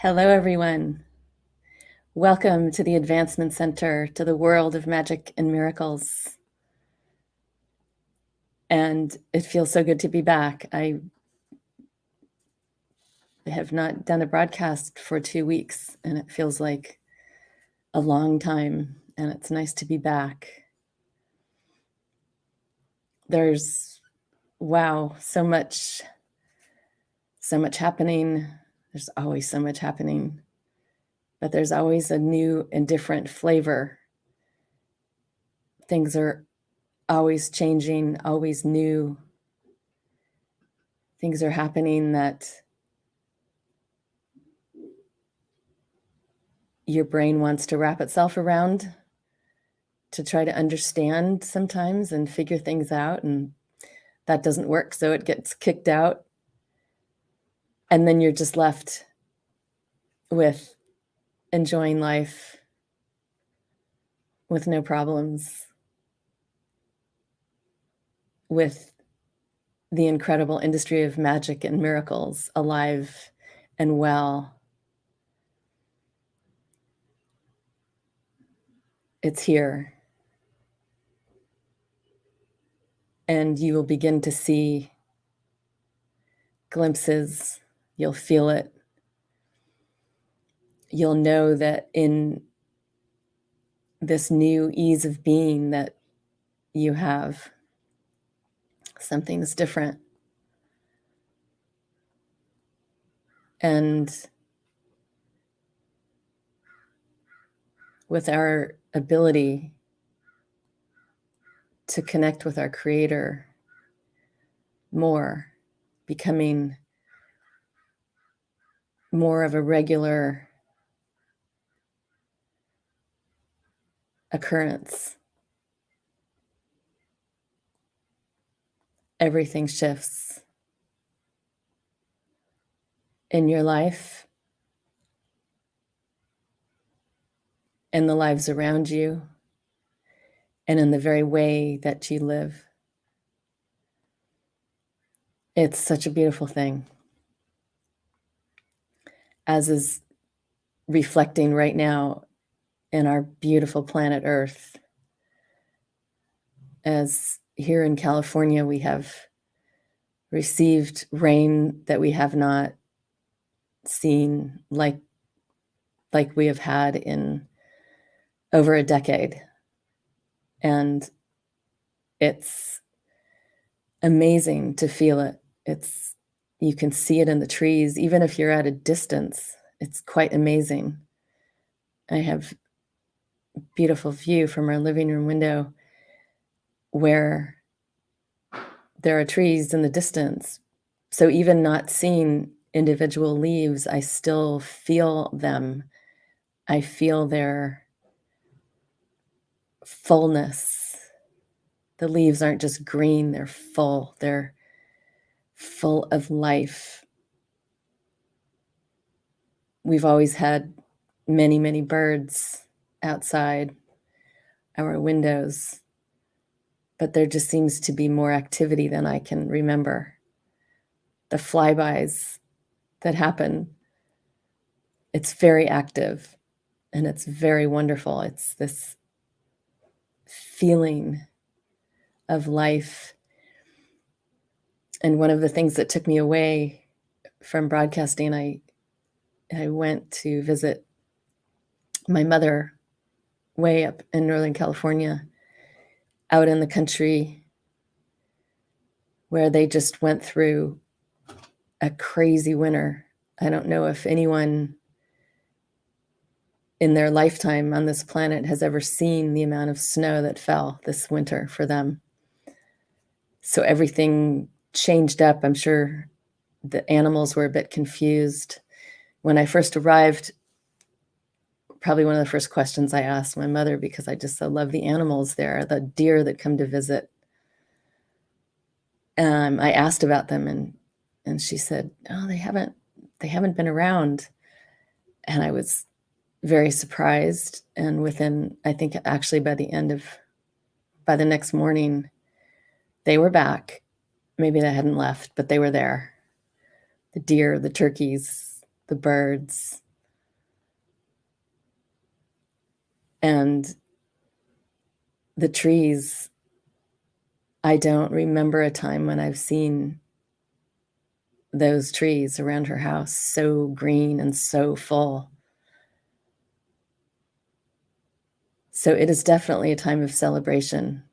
Hello, everyone. Welcome to the Advancement Center, to the world of magic and miracles. And it feels so good to be back. I have not done a broadcast for 2 weeks, and it feels like a long time, and it's nice to be back. There's, wow, so much happening. There's always so much happening, but there's always a new and different flavor. Things are always changing, always new. Things are happening that your brain wants to wrap itself around to try to understand sometimes and figure things out, and that doesn't work, so it gets kicked out. And then you're just left with enjoying life with no problems, with the incredible industry of magic and miracles alive and well. It's here. And you will begin to see glimpses. You'll feel it. You'll know that in this new ease of being that you have, something's different. And with our ability to connect with our Creator more, becoming more of a regular occurrence, everything shifts in your life and the lives around you and in the very way that you live. It's such a beautiful thing, as is reflecting right now in our beautiful planet Earth. As here in California, we have received rain that we have not seen like we have had in over a decade. And it's amazing to feel it. You can see it in the trees, even if you're at a distance. It's quite amazing. I have a beautiful view from our living room window where there are trees in the distance. So even not seeing individual leaves, I still feel them. I feel their fullness. The leaves aren't just green, they're full. They're full of life. We've always had many, many birds outside our windows, but there just seems to be more activity than I can remember. The flybys that happen, it's very active and it's very wonderful. It's this feeling of life. And one of the things that took me away from broadcasting, I went to visit my mother way up in Northern California, out in the country, where they just went through a crazy winter. I don't know if anyone in their lifetime on this planet has ever seen the amount of snow that fell this winter for them. So everything changed up. I'm sure the animals were a bit confused. When I first arrived, probably one of the first questions I asked my mother, because I just so love the animals there, the deer that come to visit. I asked about them, and she said, "Oh, they haven't been around." And I was very surprised. And within, I think actually by the next morning, they were back. Maybe they hadn't left, but they were there. The deer, the turkeys, the birds. And the trees, I don't remember a time when I've seen those trees around her house so green and so full. So it is definitely a time of celebration.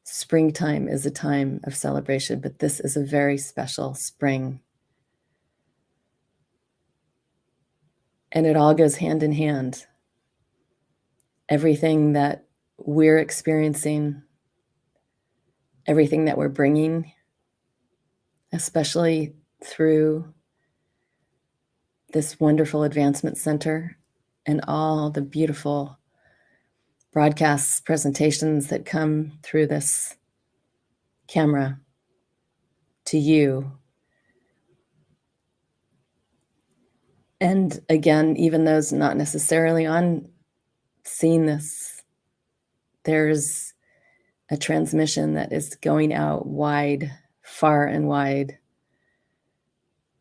Springtime is a time of celebration, but this is a very special spring. And it all goes hand in hand. Everything that we're experiencing, everything that we're bringing, especially through this wonderful advancement center and all the beautiful broadcasts, presentations that come through this camera to you. And again, even those not necessarily on seeing this, there's a transmission that is going out wide, far and wide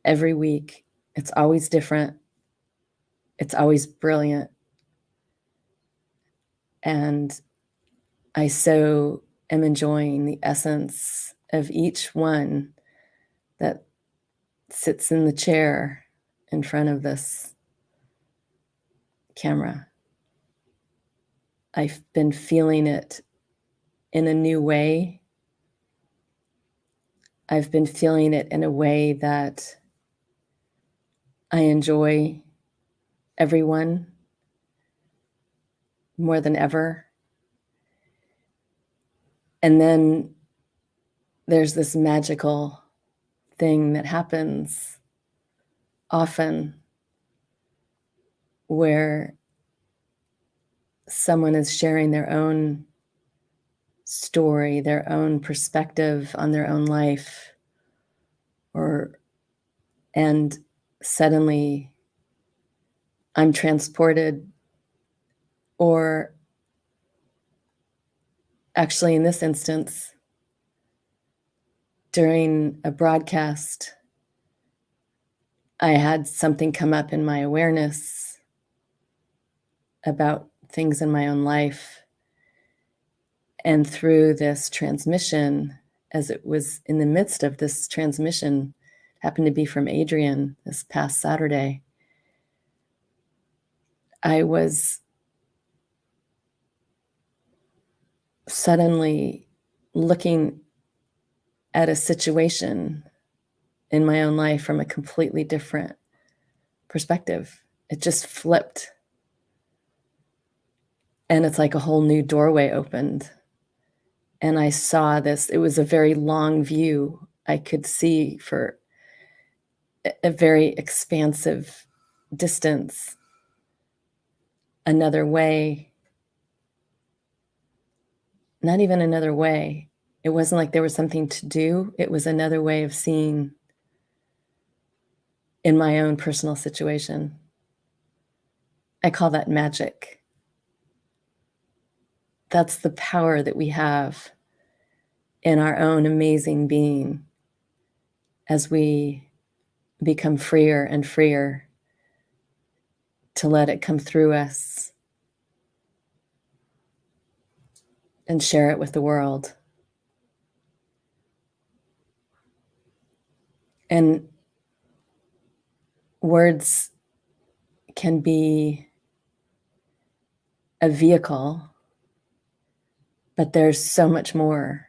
every week. It's always different. It's always brilliant. And I so am enjoying the essence of each one that sits in the chair in front of this camera. I've been feeling it in a new way. I've been feeling it in a way that I enjoy everyone more than ever. And then there's this magical thing that happens often where someone is sharing their own story, their own perspective on their own life, and suddenly I'm transported, or actually in this instance, during a broadcast, I had something come up in my awareness about things in my own life. And through this transmission, as it was in the midst of this transmission, happened to be from Adrian this past Saturday, I was suddenly looking at a situation in my own life from a completely different perspective. It just flipped. And it's like a whole new doorway opened. And I saw this. It was a very long view. I could see for a very expansive distance another way. Not even another way. It wasn't like there was something to do. It was another way of seeing in my own personal situation. I call that magic. That's the power that we have in our own amazing being as we become freer and freer to let it come through us and share it with the world. And words can be a vehicle, but there's so much more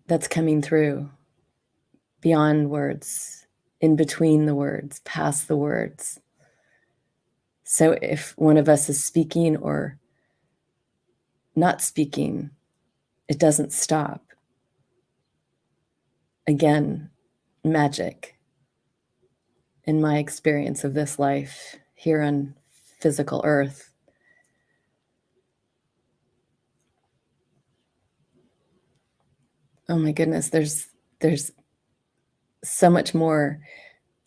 that's coming through beyond words, in between the words, past the words. So if one of us is speaking or not speaking, it doesn't stop. Again, magic in my experience of this life here on physical earth. Oh my goodness, there's so much more.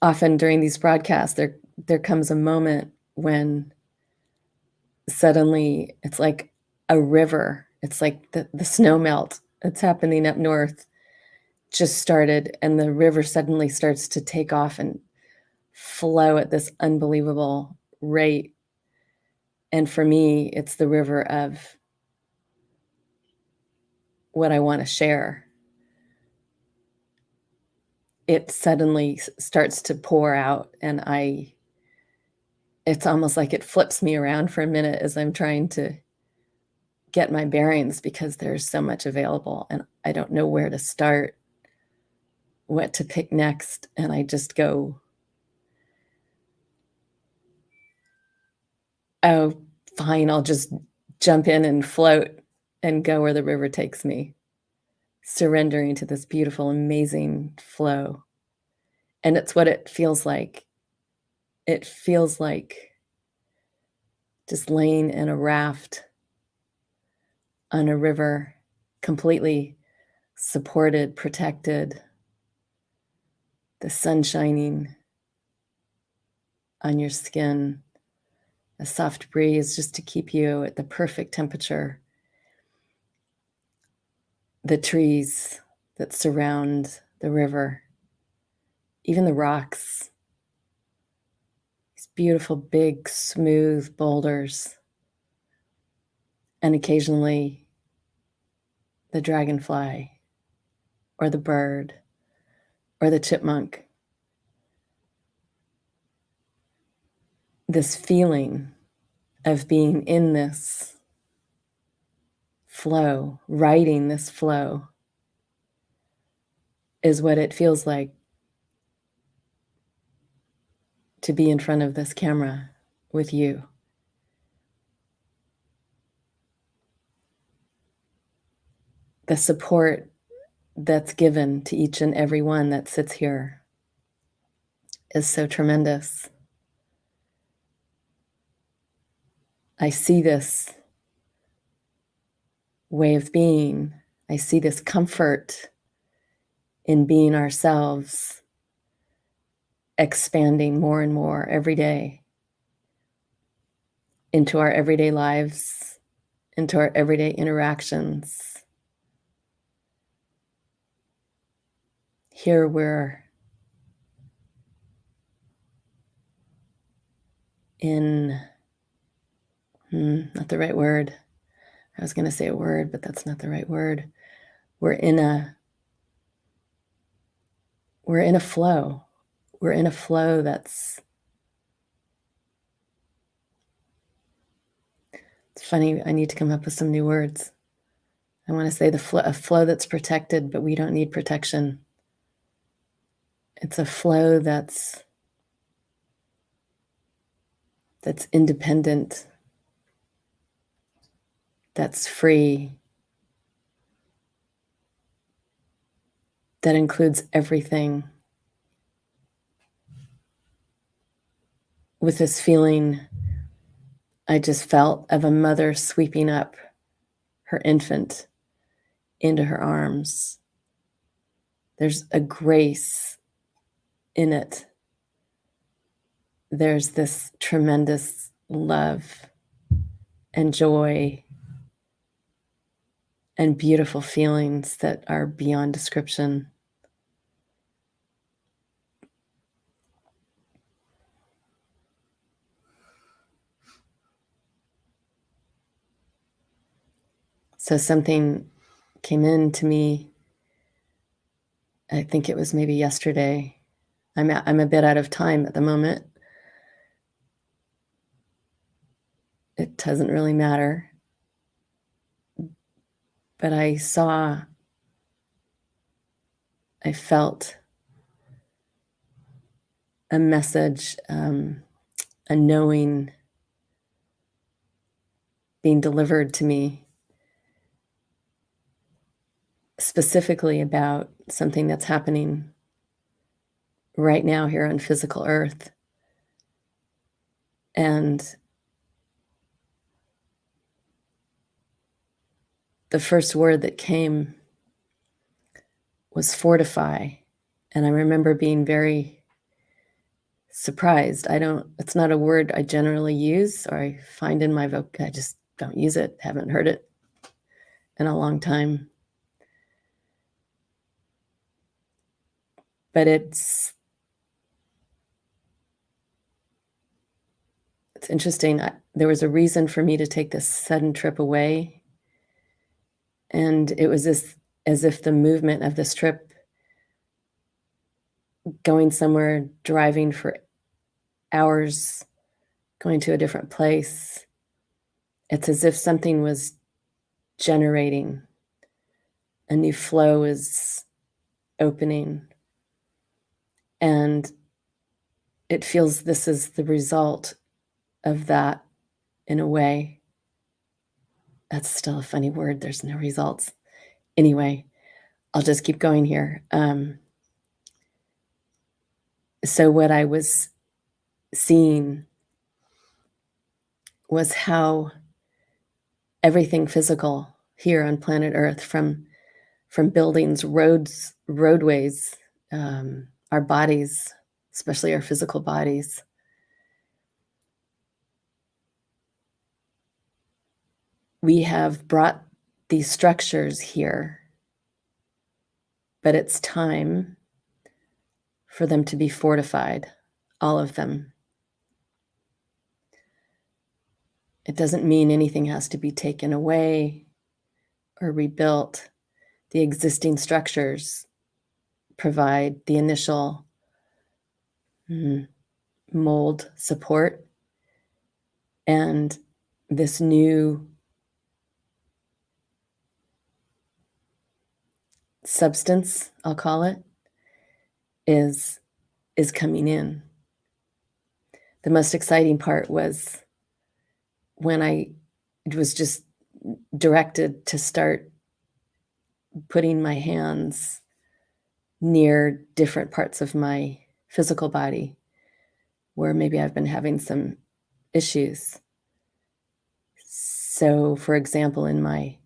Often during these broadcasts, there comes a moment when suddenly it's like a river. It's like the snow melt that's happening up north just started, and the river suddenly starts to take off and flow at this unbelievable right. And for me, it's the river of what I want to share. It suddenly starts to pour out, and it's almost like it flips me around for a minute as I'm trying to get my bearings because there's so much available and I don't know where to start, what to pick next. And I just go, oh, fine, I'll just jump in and float and go where the river takes me, surrendering to this beautiful, amazing flow. And it's what it feels like. It feels like just laying in a raft on a river, completely supported, protected, the sun shining on your skin, a soft breeze just to keep you at the perfect temperature, the trees that surround the river, even the rocks, these beautiful, big, smooth boulders, and occasionally the dragonfly or the bird or the chipmunk. This feeling of being in this flow, riding this flow, is what it feels like to be in front of this camera with you. The support that's given to each and every one that sits here is so tremendous. I see this way of being. I see this comfort in being ourselves expanding more and more every day into our everyday lives, into our everyday interactions. Here we're in, not the right word. I was going to say a word, but that's not the right word. We're in a flow. We're in a flow that's, it's funny, I need to come up with some new words. I want to say a flow that's protected, but we don't need protection. It's a flow that's independent, that's free, that includes everything. With this feeling I just felt of a mother sweeping up her infant into her arms. There's a grace in it. There's this tremendous love and joy and beautiful feelings that are beyond description. So something came in to me, I think it was maybe yesterday. I'm a bit out of time at the moment. It doesn't really matter. But I felt a message, a knowing being delivered to me specifically about something that's happening right now here on physical Earth. And the first word that came was fortify. And I remember being very surprised. It's not a word I generally use or I find in my I just don't use it, haven't heard it in a long time. But it's It's interesting. There was a reason for me to take this sudden trip away, and it was as if the movement of this trip, going somewhere, driving for hours, going to a different place, it's as if something was generating, a new flow is opening, and it feels this is the result of that in a way. That's still a funny word. There's no results. Anyway, I'll just keep going here. So what I was seeing was how everything physical here on planet Earth, from buildings, roads, roadways, our bodies, especially our physical bodies, we have brought these structures here, but it's time for them to be fortified, all of them. It doesn't mean anything has to be taken away or rebuilt. The existing structures provide the initial mold support, and this new substance, I'll call it, is coming in. The most exciting part was when I was just directed to start putting my hands near different parts of my physical body where maybe I've been having some issues. So, for example, in my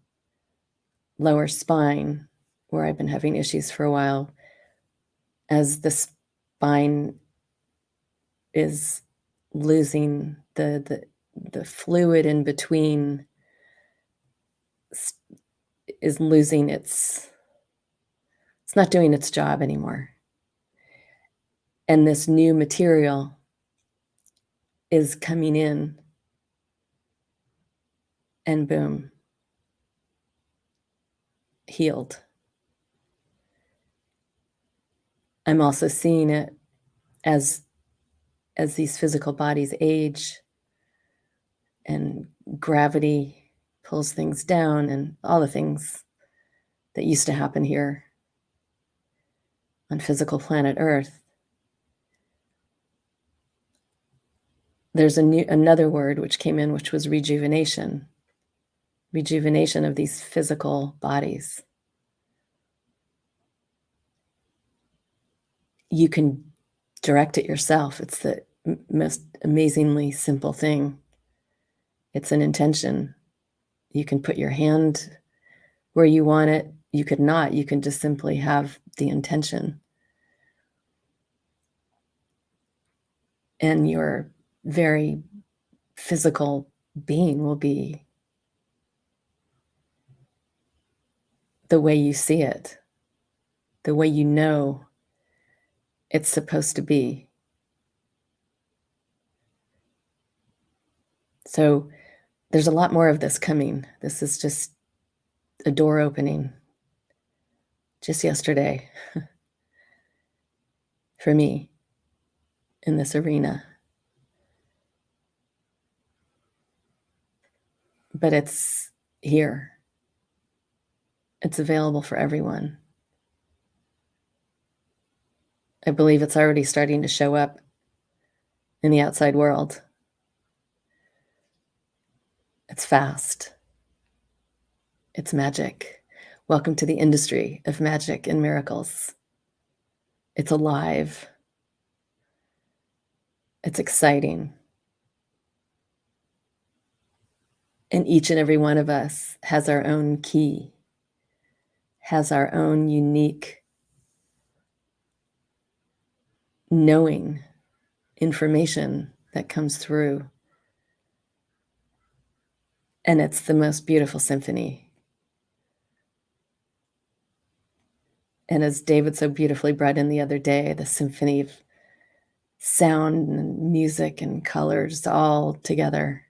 lower spine, where I've been having issues for a while, as the spine is losing the fluid in between, is losing it's not doing its job anymore. And this new material is coming in, and boom, healed. I'm also seeing it as these physical bodies age and gravity pulls things down and all the things that used to happen here on physical planet Earth. There's another word which came in, which was rejuvenation. Rejuvenation of these physical bodies. You can direct it yourself. It's the most amazingly simple thing. It's an intention. You can put your hand where you want it. You could not. You can just simply have the intention. And your very physical being will be the way you see it, the way you know it's supposed to be. So there's a lot more of this coming. This is just a door opening just yesterday for me in this arena. But it's here. It's available for everyone. I believe it's already starting to show up in the outside world. It's fast. It's magic. Welcome to the industry of magic and miracles. It's alive. It's exciting. And each and every one of us has our own key, has our own unique knowing information that comes through. And it's the most beautiful symphony. And as David so beautifully brought in the other day, the symphony of sound and music and colors all together.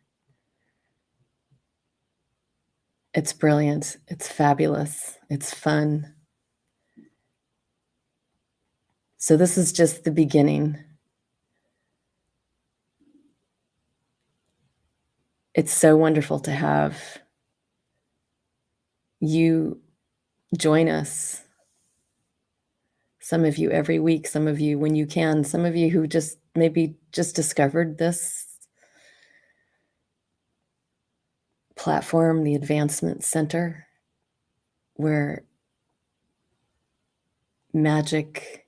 It's brilliant. It's fabulous. It's fun. So this is just the beginning. It's so wonderful to have you join us. Some of you every week, some of you when you can, some of you who just maybe just discovered this platform, the Advancement Center, where magic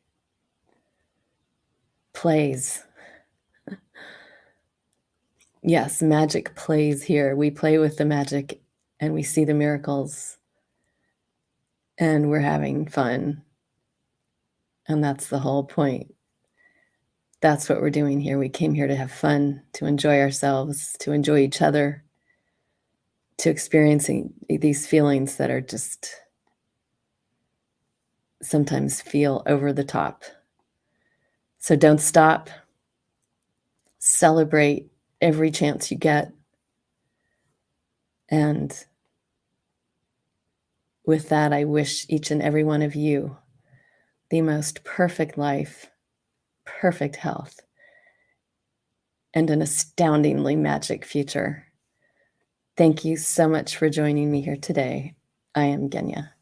plays. Yes, magic plays here. We play with the magic and we see the miracles and we're having fun. And that's the whole point. That's what we're doing here. We came here to have fun, to enjoy ourselves, to enjoy each other, to experiencing these feelings that are just sometimes feel over the top. So don't stop. Celebrate every chance you get. And with that, I wish each and every one of you the most perfect life, perfect health, and an astoundingly magic future. Thank you so much for joining me here today. I am Genya.